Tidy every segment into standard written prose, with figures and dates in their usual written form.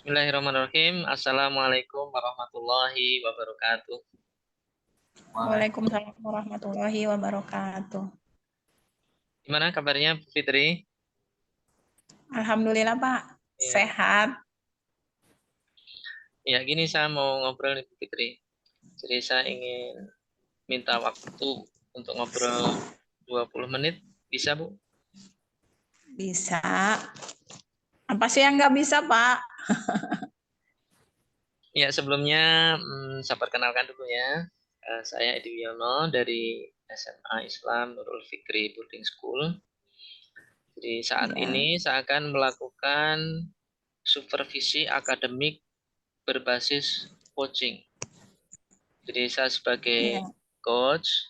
Bismillahirrahmanirrahim. Assalamualaikum warahmatullahi wabarakatuh. Waalaikumsalam warahmatullahi wabarakatuh. Gimana kabarnya Bu Fitri? Alhamdulillah Pak, Ya, sehat. ya gini saya mau ngobrol nih Bu Fitri. Jadi saya ingin minta waktu untuk ngobrol 20 menit. Bisa Bu? Bisa. Apa sih yang nggak bisa Pak? Ya sebelumnya saya perkenalkan dulu ya. Saya Edi Wiono dari SMA Islam Nurul Fikri Boarding School. Jadi saat Ya, ini saya akan melakukan supervisi akademik berbasis coaching. Jadi saya sebagai ya, coach,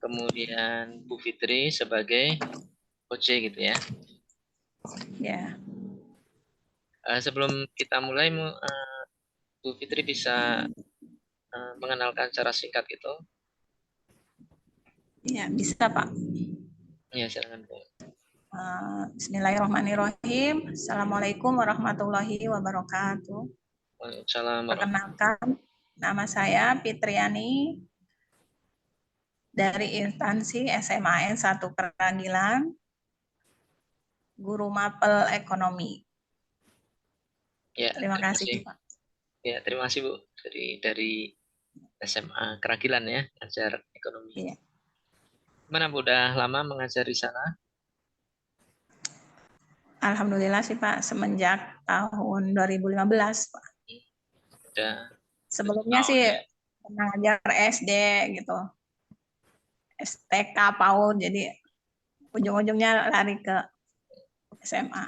kemudian Bu Fitri sebagai OC gitu ya. ya. Sebelum kita mulai, Bu Fitri bisa mengenalkan secara singkat gitu. Ya, bisa Pak. Ya, silakan Bu. Bismillahirrahmanirrahim. Assalamualaikum warahmatullahi wabarakatuh. Waalaikumsalam warahmatullahi Perkenalkan, nama saya Fitriani dari instansi SMAN 1 Keragilan, Guru Mapel Ekonomi. Ya, Terima terima kasih kasih. Pak. Ya, terima kasih Bu dari SMA Keragilan ya, ngajar ekonomi. Ya. Gimana Bu, udah lama mengajar di sana? Alhamdulillah sih Pak, semenjak tahun 2015 Pak. Udah 7 Sebelumnya tahun sih ya. pernah ngajar SD gitu, STK PAUD, jadi ujung-ujungnya lari ke SMA.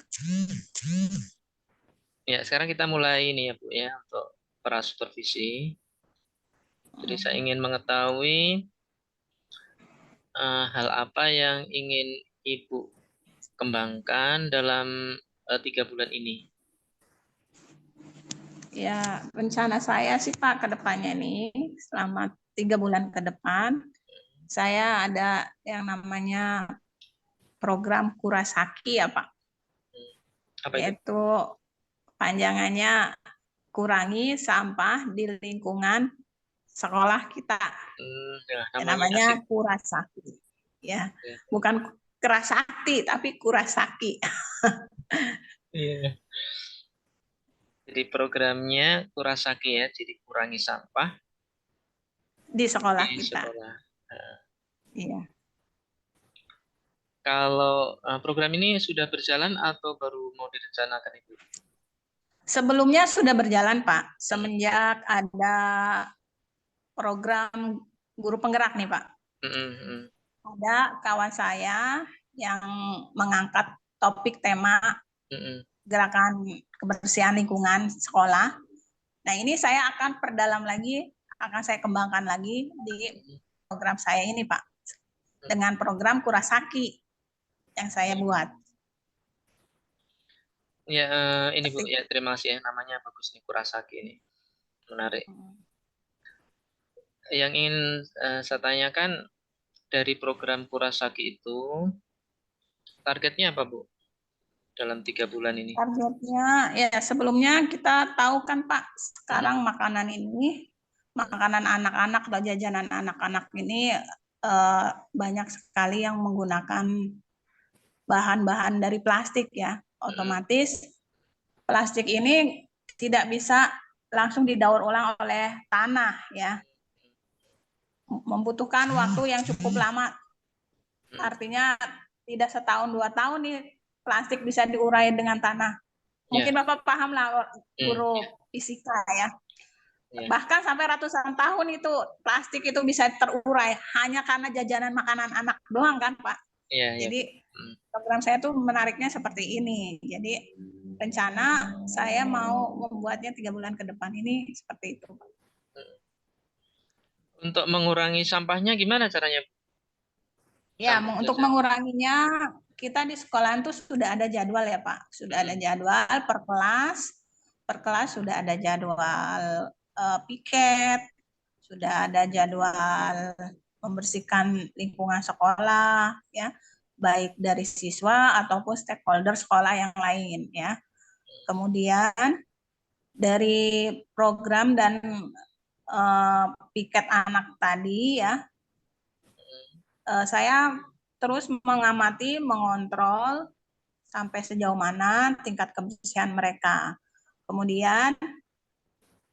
Ya, sekarang kita mulai ini ya Bu ya untuk pra supervisi. Jadi saya ingin mengetahui hal apa yang ingin Ibu kembangkan dalam 3 bulan ini? Ya, rencana saya sih Pak ke depannya nih, selama 3 bulan ke depan, saya ada yang namanya program Kurasaki ya Pak, Hmm, Apa itu? yaitu panjangannya kurangi sampah di lingkungan sekolah kita. Ya, Ya, namanya asik. namanya Kurasaki. Ya, Ya. bukan Kerasakti tapi Kurasaki Iya. Jadi programnya Kurasaki ya, jadi kurangi sampah di di sekolah kita. sekolah. Nah, Iya. kalau program ini sudah berjalan atau baru mau direncanakan Ibu? Sebelumnya sudah berjalan, Pak. Hmm, Semenjak ada program guru penggerak nih, Pak. hmm, hmm, Ada kawan saya yang mengangkat topik tema hmm, gerakan kebersihan lingkungan sekolah. Nah, ini saya akan perdalam lagi, akan saya kembangkan lagi di hmm, program saya ini, Pak. hmm. Dengan program Kurasaki yang saya buat. Ya, ini Bu, ya terima kasih ya, namanya bagus nih Kurasaki ini, menarik. Yang ingin saya tanyakan dari program Kurasaki itu, targetnya apa Bu dalam 3 bulan ini? Targetnya ya sebelumnya kita tahu kan Pak, Hmm, sekarang makanan ini, makanan anak-anak atau jajanan anak-anak ini banyak sekali yang menggunakan bahan-bahan dari plastik ya. hmm, Otomatis plastik ini tidak bisa langsung didaur ulang oleh tanah ya. Membutuhkan waktu yang cukup lama. hmm. Artinya tidak setahun 2 tahun nih plastik bisa diurai dengan tanah. Ya, Mungkin Bapak paham lah ya, guru fisika ya. ya, Bahkan sampai ratusan tahun itu plastik itu bisa terurai hanya karena jajanan makanan anak doang kan Pak. ya, ya Bu. Jadi Hmm. program saya tuh menariknya seperti ini. Jadi rencana saya mau membuatnya 3 bulan ke depan ini seperti itu. Untuk mengurangi sampahnya gimana caranya? Ya, Sampah untuk pelajaran. menguranginya kita di sekolahan tuh sudah ada jadwal ya Pak. Sudah ada Mm, jadwal per kelas. Per kelas sudah ada jadwal piket, sudah ada jadwal membersihkan lingkungan sekolah ya, baik dari siswa ataupun stakeholder sekolah yang lain ya. Kemudian dari program dan piket anak tadi ya, saya terus mengamati, mengontrol sampai sejauh mana tingkat kebersihan mereka. Kemudian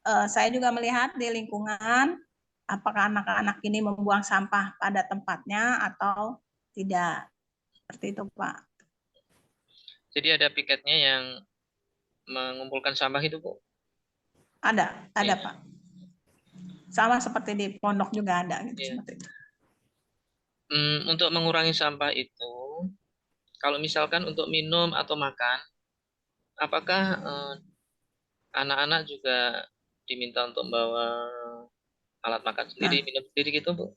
saya juga melihat di lingkungan apakah anak-anak ini membuang sampah pada tempatnya atau tidak. Seperti itu, Pak. Jadi ada piketnya yang mengumpulkan sampah itu, Bu? Ada Iya. Pak. Sama seperti di pondok juga ada gitu, Iya. seperti itu. Untuk mengurangi sampah itu, kalau misalkan untuk minum atau makan, apakah anak-anak juga diminta untuk membawa alat makan Nah, sendiri, minum sendiri gitu, Bu?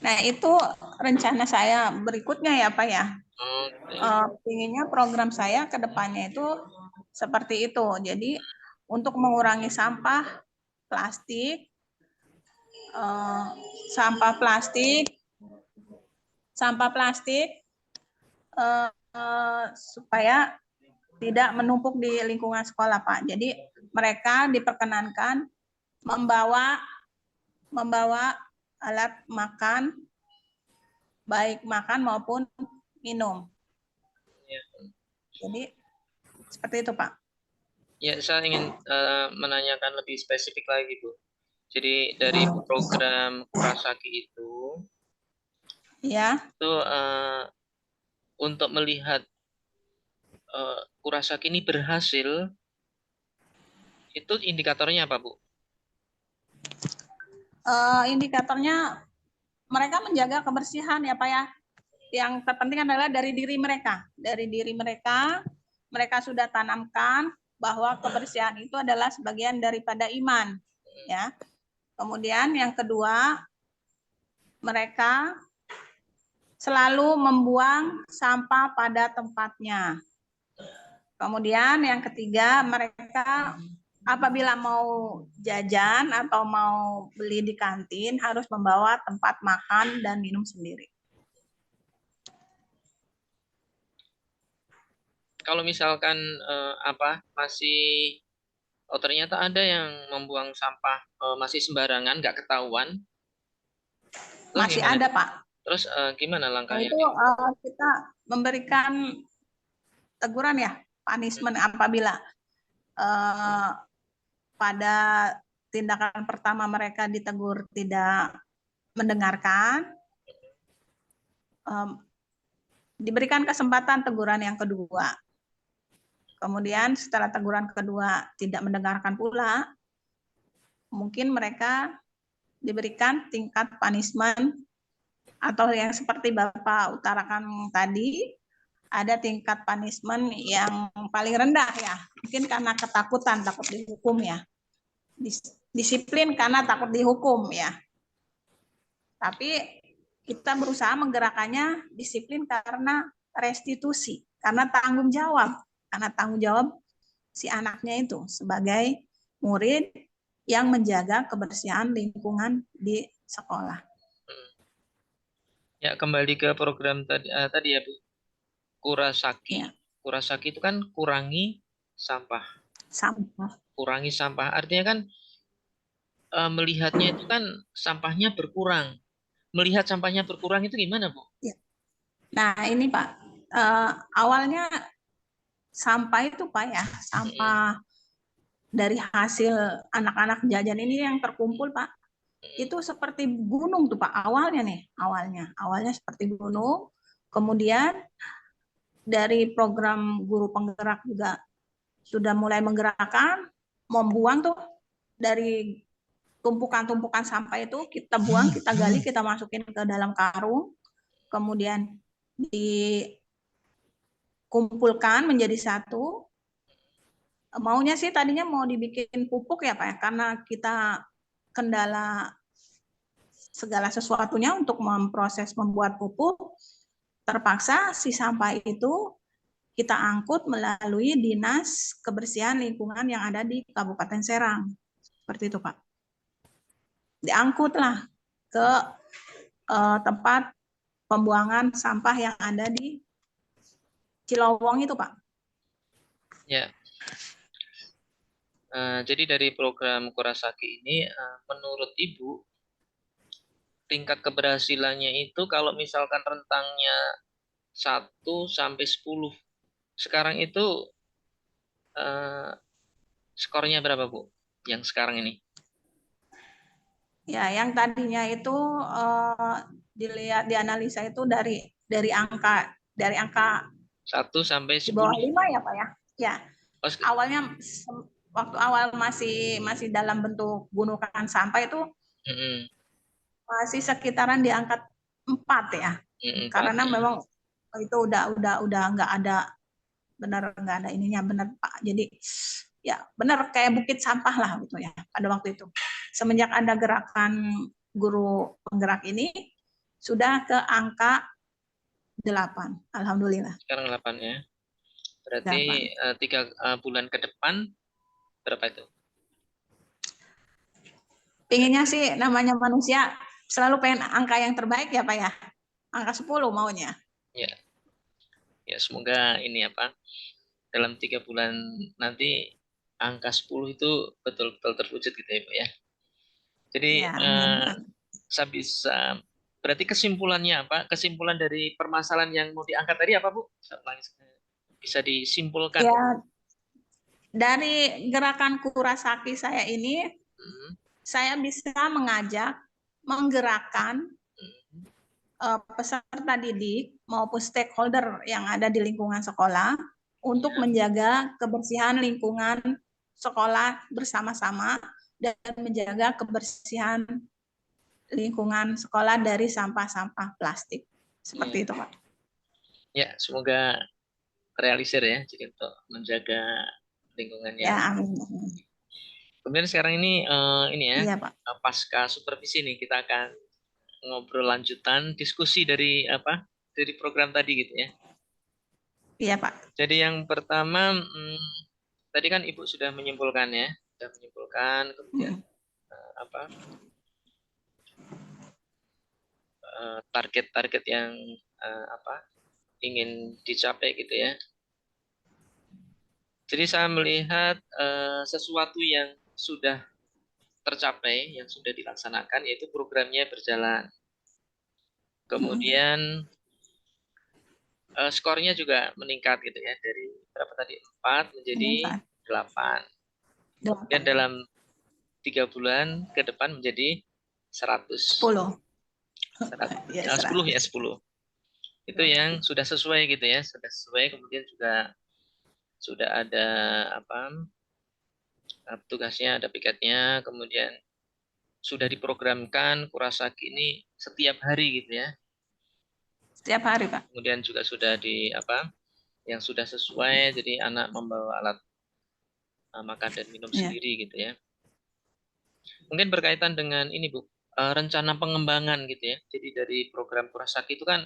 nah itu rencana saya berikutnya ya, Pak ya. Oh, gitu ya. Inginnya program saya ke depannya itu seperti itu. Jadi untuk mengurangi sampah plastik, eh, sampah plastik, supaya tidak menumpuk di lingkungan sekolah, Pak. Jadi mereka diperkenankan membawa alat makan, baik makan maupun minum. Ya. Jadi seperti itu, Pak. Ya, saya ingin menanyakan lebih spesifik lagi, Bu. Jadi dari program Kurasaki Ya, itu untuk melihat Kurasaki ini berhasil, itu indikatornya apa, Bu? indikatornya mereka menjaga kebersihan ya, Pak ya. Yang terpenting adalah dari diri mereka. Dari diri mereka, mereka sudah tanamkan bahwa kebersihan itu adalah sebagian daripada iman, ya. Kemudian yang kedua, mereka selalu membuang sampah pada tempatnya. Kemudian yang ketiga, mereka apabila mau jajan atau mau beli di kantin harus membawa tempat makan dan minum sendiri. Kalau misalkan masih ternyata ada yang membuang sampah masih sembarangan, nggak ketahuan, terus Masih gimana? ada, Pak. Terus gimana Nah, langkahnya? itu kita memberikan teguran ya, punishment apabila uh, pada tindakan pertama mereka ditegur tidak mendengarkan, diberikan kesempatan teguran yang kedua. Kemudian setelah teguran kedua tidak mendengarkan pula, mungkin mereka diberikan tingkat punishment atau yang seperti Bapak utarakan tadi, ada tingkat punishment yang paling rendah ya. Mungkin karena ketakutan, takut dihukum ya. Disiplin karena takut dihukum ya. Tapi kita berusaha menggerakkannya disiplin karena restitusi, karena tanggung jawab. Karena tanggung jawab si anaknya itu sebagai murid yang menjaga kebersihan lingkungan di sekolah. Ya, kembali ke program tadi ya, Bu. Kurasaki. Ya, Kurasaki itu kan kurangi sampah. sampah. Kurangi sampah. Artinya kan melihatnya itu kan sampahnya berkurang. Melihat sampahnya berkurang itu gimana, Bu? Ya. Nah, ini Pak, awalnya sampah itu Pak ya, sampah dari hasil anak-anak jajan ini yang terkumpul Pak, itu seperti gunung tuh Pak awalnya nih, awalnya seperti gunung. Kemudian dari program guru penggerak juga sudah mulai menggerakkan, membuang tuh dari tumpukan-tumpukan sampah itu kita buang, kita gali, kita masukin ke dalam karung, kemudian dikumpulkan menjadi satu. Maunya sih tadinya mau dibikin pupuk ya Pak ya, karena kita kendala segala sesuatunya untuk memproses membuat pupuk, terpaksa si sampah itu kita angkut melalui Dinas Kebersihan Lingkungan yang ada di Kabupaten Serang. Seperti itu Pak. Diangkutlah ke tempat pembuangan sampah yang ada di Cilowong itu Pak. Ya. Jadi dari program Kurasaki ini, menurut Ibu, tingkat keberhasilannya itu kalau misalkan rentangnya 1 sampai 10, sekarang itu eh, skornya berapa, Bu? Yang sekarang ini? Ya, yang tadinya itu dilihat dianalisa itu dari angka 1 sampai di bawah 10. 5 ya, Pak ya. Ya, Oh, awalnya waktu awal masih dalam bentuk gunungan sampah itu mm-mm, masih sekitaran di angka 4 ya. 4 Karena ya. memang itu udah nggak ada benar nggak ada ininya benar Pak. Jadi ya benar kayak bukit sampah lah gitu ya pada waktu itu. Semenjak ada gerakan guru penggerak ini sudah ke angka 8. Alhamdulillah. Sekarang 8 ya. Berarti 8. 3 bulan ke depan berapa itu? Pinginnya sih namanya manusia selalu pengen angka yang terbaik ya Pak ya. Angka 10 maunya. Ya, ya semoga ini apa, dalam 3 bulan nanti angka 10 itu betul-betul terwujud gitu ya, Bu ya. Jadi Ya, amin. saya bisa, berarti kesimpulannya apa? Kesimpulan dari permasalahan yang mau diangkat tadi apa, Bu? Bisa disimpulkan. Ya, dari gerakan Kurasaki saya ini Hmm, saya bisa mengajak, menggerakkan hmm, peserta didik maupun stakeholder yang ada di lingkungan sekolah untuk ya, menjaga kebersihan lingkungan sekolah bersama-sama dan menjaga kebersihan lingkungan sekolah dari sampah-sampah plastik. ya, Seperti itu, Pak. ya, semoga realisir ya, jadi untuk menjaga lingkungan Ya, yang. amin. Kemudian sekarang ini ya, Iya, Pak. pasca supervisi nih kita akan ngobrol lanjutan diskusi dari apa, dari program tadi gitu ya. Iya, Pak. Jadi yang pertama, tadi kan Ibu sudah menyimpulkan ya, sudah menyimpulkan, kemudian apa, target-target yang apa ingin dicapai gitu ya. Jadi saya melihat sesuatu yang sudah tercapai, yang sudah dilaksanakan, yaitu programnya berjalan. Kemudian skornya juga meningkat gitu ya, dari berapa tadi, 4 menjadi Meningkat. 8. Kemudian 8. dalam 3 bulan ke depan menjadi 100. 10. Ya, 10 ya, 100. 10. Itu yang sudah sesuai gitu ya, sudah sesuai. Kemudian juga sudah ada apa, tugasnya, ada piketnya, kemudian sudah diprogramkan Kurasaki ini setiap hari gitu ya. Setiap hari, Pak. Kemudian juga sudah di apa, yang sudah sesuai, jadi anak membawa alat makan dan minum Ya. sendiri gitu ya. Mungkin berkaitan dengan ini Bu, rencana pengembangan gitu ya. Jadi dari program Kurasaki itu kan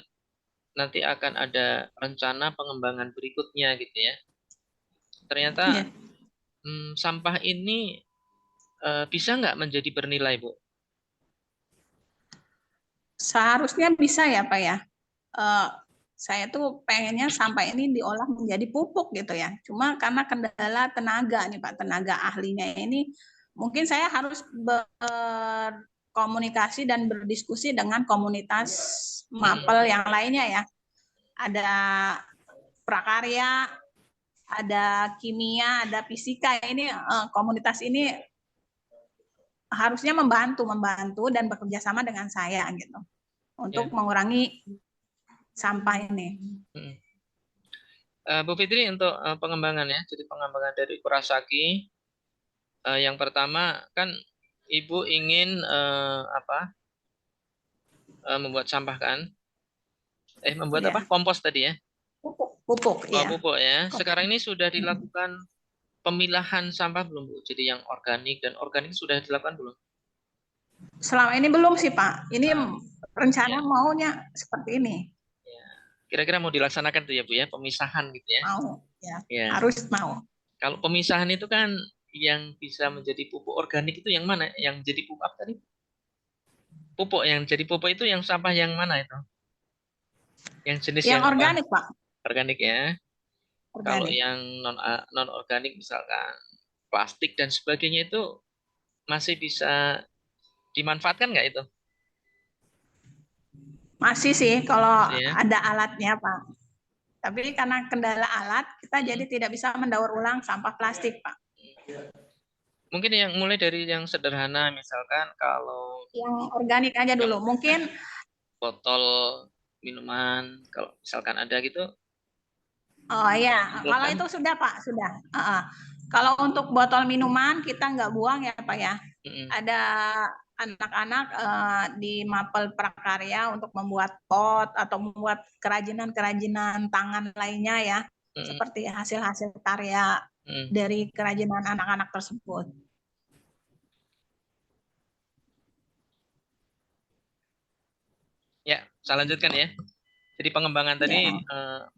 nanti akan ada rencana pengembangan berikutnya gitu ya. Ternyata Ya. sampah ini bisa nggak menjadi bernilai, Bu? Seharusnya bisa ya, Pak ya. Eh, saya tuh pengennya sampah ini diolah menjadi pupuk gitu ya. Cuma karena kendala tenaga nih Pak, tenaga ahlinya ini mungkin saya harus berkomunikasi dan berdiskusi dengan komunitas mapel yang lainnya ya. Ada prakarya, ada kimia, ada fisika. Ini komunitas ini harusnya membantu dan bekerja sama dengan saya gitu Ya. untuk mengurangi sampah ini. Bu Fitri, untuk pengembangan ya, jadi pengembangan dari Kurasaki, yang pertama kan Ibu ingin apa, membuat sampah kan? Membuat apa? Ya, Kompos tadi ya? pupuk, Oh, ya. pupuk ya. Sekarang ini sudah dilakukan pemilahan sampah belum, Bu? Jadi yang organik dan organik sudah dilakukan belum? Selama ini belum sih Pak. Ini rencana Ya, maunya seperti ini. ya. Kira-kira mau dilaksanakan tuh ya, Bu ya, pemisahan gitu ya? Mau, ya. Ya. Harus mau. Kalau pemisahan itu kan yang bisa menjadi pupuk organik itu yang mana? Yang jadi pupuk apa tadi? Pupuk yang jadi pupuk itu yang sampah yang mana itu? Yang jenis Yang yang apa? organik Pak. Organik ya. Kalau Organik. yang non organik misalkan plastik dan sebagainya itu masih bisa dimanfaatkan nggak itu? Masih sih kalau Masih ya. ada alatnya, Pak. Tapi karena kendala alat, kita jadi tidak bisa mendaur ulang sampah plastik, Pak. Mungkin yang mulai dari yang sederhana, misalkan kalau Yang organik aja dulu. Mungkin botol minuman, kalau misalkan ada gitu, oh ya, kalau simpulkan. itu sudah Pak, sudah. Kalau untuk botol minuman kita nggak buang ya Pak ya. Ada anak-anak di Mapel Prakarya untuk membuat pot atau membuat kerajinan-kerajinan tangan lainnya ya, seperti hasil-hasil karya dari kerajinan anak-anak tersebut. Ya, saya lanjutkan ya. Jadi pengembangan tadi Ya.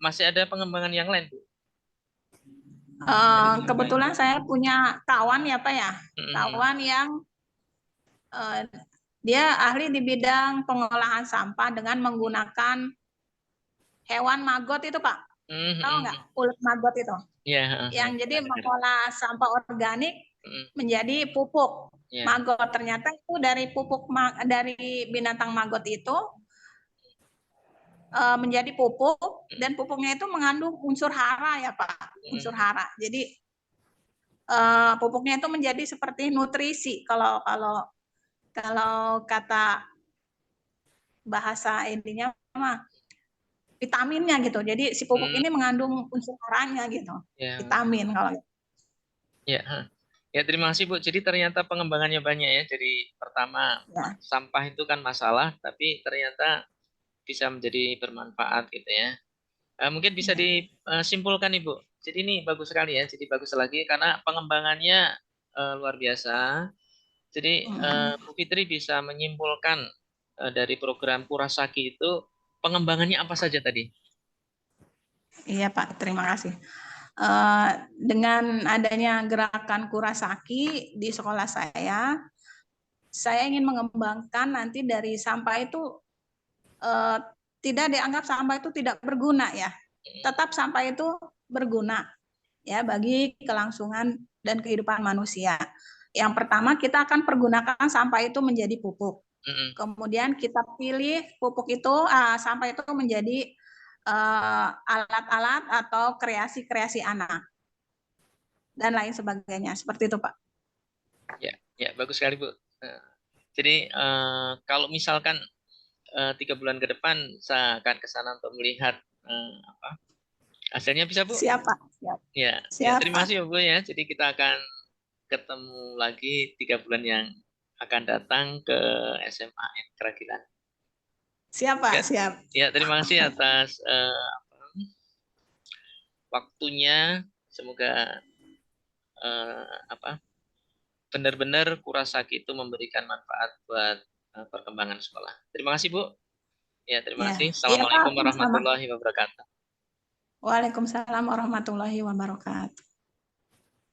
masih ada pengembangan yang lain, Bu? Kebetulan saya punya kawan ya Pak ya, kawan yang dia ahli di bidang pengolahan sampah dengan menggunakan hewan maggot itu Pak. Tahu nggak ulet maggot itu? Ya. Yang jadi mengolah sampah organik menjadi pupuk maggot. Ternyata itu dari pupuk dari binatang maggot itu menjadi pupuk, dan pupuknya itu mengandung unsur hara ya Pak, unsur hara. Jadi pupuknya itu menjadi seperti nutrisi kalau kata bahasa intinya mah vitaminnya gitu. Jadi si pupuk ini mengandung unsur haranya gitu, vitamin kalau. Ya, ya terima kasih Bu. Jadi ternyata pengembangannya banyak ya. Jadi pertama sampah itu kan masalah, tapi ternyata bisa menjadi bermanfaat gitu ya. Mungkin bisa disimpulkan Ibu. Jadi ini bagus sekali ya. Jadi bagus lagi karena pengembangannya luar biasa. Jadi Bu Fitri bisa menyimpulkan dari program Kurasaki itu pengembangannya apa saja tadi? Iya Pak, terima kasih. Dengan adanya gerakan Kurasaki di sekolah saya ingin mengembangkan nanti dari sampah itu tidak dianggap sampah itu tidak berguna ya. Tetap sampah itu berguna ya bagi kelangsungan dan kehidupan manusia. Yang pertama kita akan pergunakan sampah itu menjadi pupuk. Kemudian kita pilih pupuk itu sampah itu menjadi alat-alat atau kreasi-kreasi anak dan lain sebagainya. Seperti itu Pak. Ya bagus sekali Bu. Jadi kalau misalkan 3 bulan ke depan saya akan ke sana untuk melihat hasilnya, bisa Bu? Siap Pak. Siap. Ya, Siap, terima Pak. kasih Bu ya. Jadi kita akan ketemu lagi 3 bulan yang akan datang ke SMAN Keragilan. Siap Pak, siap. Ya, terima kasih atas waktunya. Semoga benar-benar Kurasaki itu memberikan manfaat buat perkembangan sekolah. Terima kasih Bu. Ya, terima kasih. Assalamualaikum warahmatullahi wabarakatuh. Waalaikumsalam warahmatullahi wabarakatuh.